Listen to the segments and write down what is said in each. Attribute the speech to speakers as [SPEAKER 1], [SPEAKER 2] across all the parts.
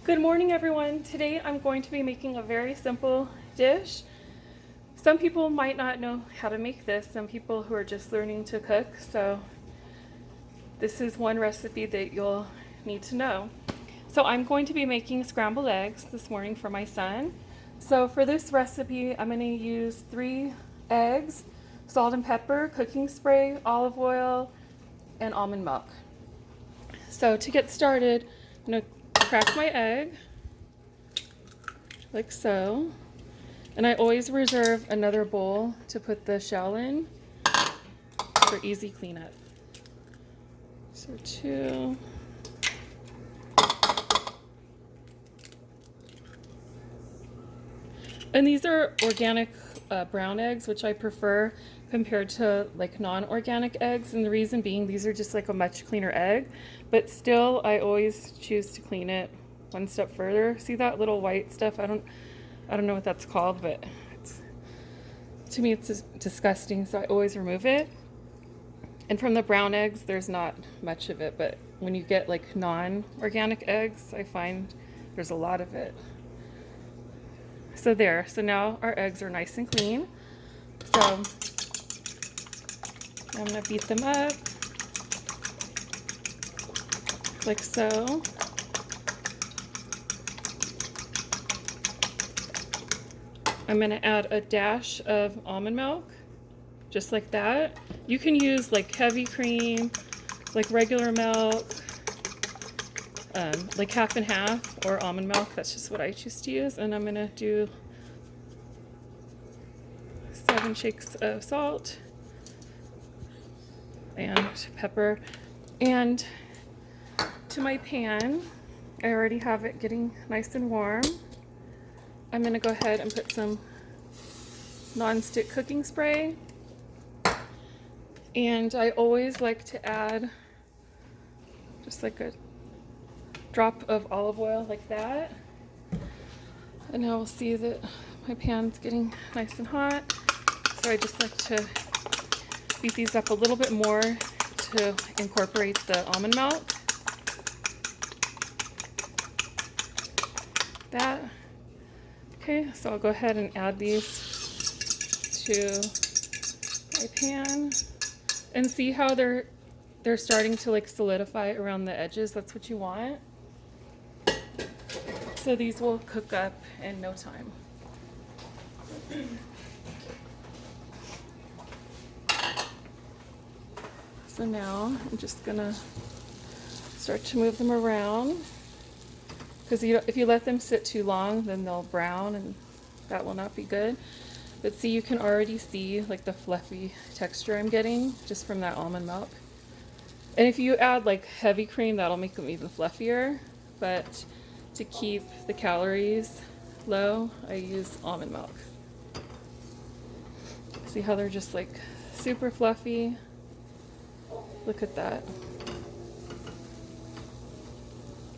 [SPEAKER 1] Good morning, everyone. Today I'm going to be making a very simple dish. Some people might not know how to make this, some people who are just learning to cook, so this is one recipe that you'll need to know. So I'm going to be making scrambled eggs this morning for my son. So for this recipe, I'm going to use 3 eggs, salt and pepper, cooking spray, olive oil, and almond milk. So to get started, I'm going to crack my egg like so, and I always reserve another bowl to put the shell in for easy cleanup. So 2, and these are organic brown eggs, which I prefer compared to like non-organic eggs, and the reason being these are just like a much cleaner egg, but still I always choose to clean it one step further. See that little white stuff? I don't know what that's called, but to me it's disgusting, so I always remove it. And from the brown eggs there's not much of it, but when you get like non-organic eggs, I find there's a lot of it. So there, so now our eggs are nice and clean. So I'm gonna beat them up like so. I'm gonna add a dash of almond milk, just like that. You can use like heavy cream, like regular milk, like half and half, or almond milk. That's just what I choose to use. And I'm gonna do 7 shakes of salt and pepper. And to my pan, I already have it getting nice and warm. I'm gonna go ahead and put some non-stick cooking spray. And I always like to add just like a drop of olive oil like that. And now we'll see that my pan's getting nice and hot. So I just like to beat these up a little bit more to incorporate the almond milk. That. Okay, so I'll go ahead and add these to my pan and see how they're starting to like solidify around the edges. That's what you want. So these will cook up in no time. So now I'm just gonna start to move them around, because if you let them sit too long, then they'll brown and that will not be good. But see, you can already see like the fluffy texture I'm getting just from that almond milk. And if you add like heavy cream, that'll make them even fluffier. But to keep the calories low, I use almond milk. See how they're just like super fluffy? Look at that.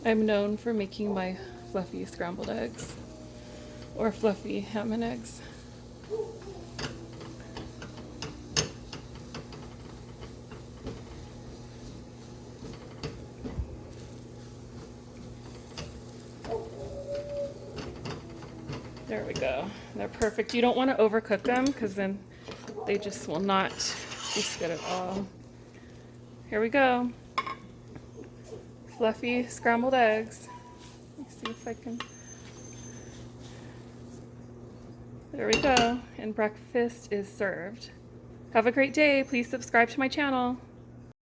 [SPEAKER 1] I'm known for making my fluffy scrambled eggs, or fluffy ham and eggs. There we go. They're perfect. You don't want to overcook them because then they just will not taste good at all. Here we go. Fluffy scrambled eggs. Let's see if I can. There we go. And breakfast is served. Have a great day. Please subscribe to my channel.